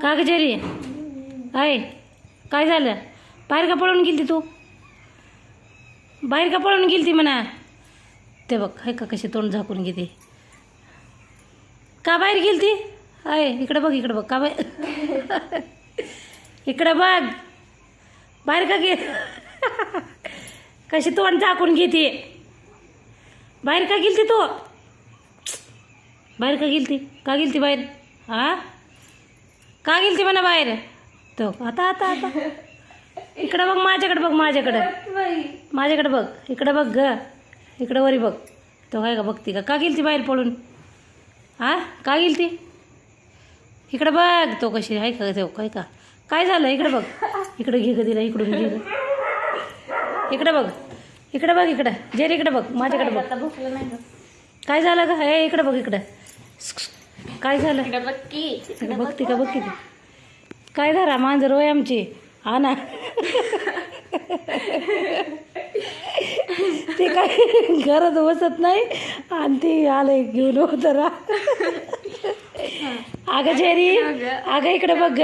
का ग जेरी आहे काय झालं? बाहेर का पळून गेली तू? बाहेर का पळून गेली ती म्हणा? ते बघ आहे का कशी तोंड झाकून घेते. का बाहेर गेली ती? आहे इकडे बघ इकडे बघ का बाहेर इकडे बघ बाहेर का गे कशी तोंड झाकून घेते. बाहेर का गेली ती तू? बाहेर का गेली ती? का गेली ती बाहेर? हां का गेली ती म्हणा बाहेर? तो आता आता आता इकडं बघ माझ्याकडे बघ माझ्याकडे बघ इकडं बघ ग इकडं वरी बघ. तो काय का बघती का गेली ती बाहेर पळून? हां का गेली ती? इकडं बघ तो कशी आहे का तो काय का काय झालं? इकडं बघ इकडं घे ग तिला इकडून घे ग इकडं बघ इकडं बघ इकडं जेरी इकडं बघ माझ्याकडे बघ. काय झालं ग? हे इकडं बघ इकडं काय झालं? इकडं बघती का बघ किती काय धरा मांजर होय आमची. हा ना ते काय घरात बसत नाही आणि ते आलंय घेऊन होत रा. अगं जेरी अगं इकडे बघ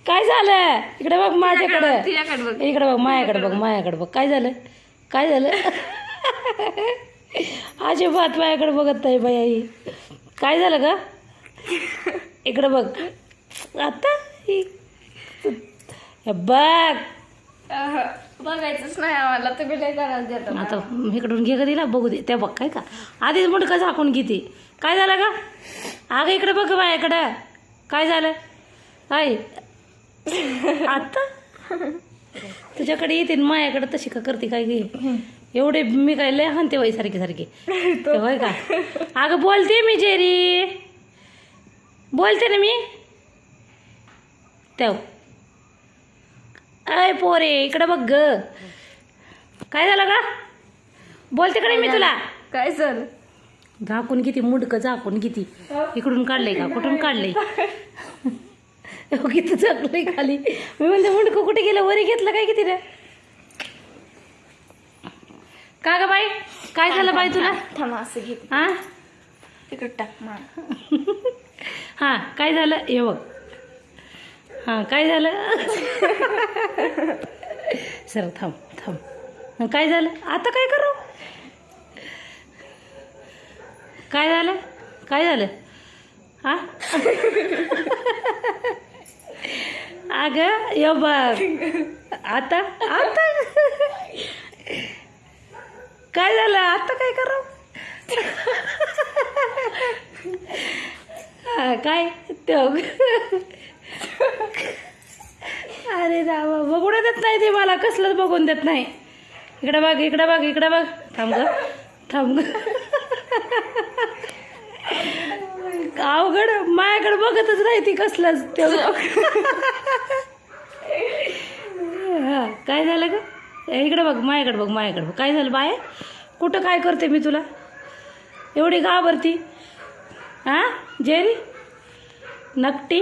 काय झालं? इकडे बघ माझ्याकडं इकडे बघ माझ्याकडे बघ काय झालं? काय झालं? अजिबात माझ्याकडे बघत नाही बाई आई. काय झालं का? इकडे बघ आता बघ बघायचंच नाही आम्हाला. तुम्ही नाही करायला देत आता इकडून घे ग तिला बघू दे. त्या बघ काय का आधीच मुंडकं झाकून घेते. काय झालं का? अगं इकडे बघ माझ्याकडं काय झालं? काय आता तुझ्याकडे येते माझ्याकडे तशी का करते काय घे एवढे मी काय लय हानते बाई सारखी सारखी होय का? अगं बोलते मी जेरी बोलते ना मी. तेव अय पोरे इकडं बघ ग काय झालं का? बोलते का नाही मी तुला? काय झालं? झाकून किती मुंडकं झाकून किती इकडून काढलंय का कुठून काढलंय? किती झाकलंय खाली. मी म्हणते मुंडकं कुठे गेलं? वरी घेतलं काय किती रे? का ग बाई काय झालं बाई तुला? थांबा असं घेते. हा तिकडे टाक मा. हां काय झालं? हे बघ हां काय झालं? सर थांब थांब काय झालं? आता काय करू? काय झालं? काय झालं? हां अगं ये बघ आता आता काय झालं? आता काय करू? काय ते अरे रावा बघून देत नाही ते मला कसलंच बघून देत नाही. इकडं बघ इकडं बघ इकडं बघ थांब ग थांब ग अवघड माझ्याकडे बघतच नाही ती कसलंच ते. हां काय झालं ग? इकडे बघ माझ्याकडे बघ काय झालं बाय? कुठं काय करते मी तुला एवढी घाबरती? हां जेरी नकटी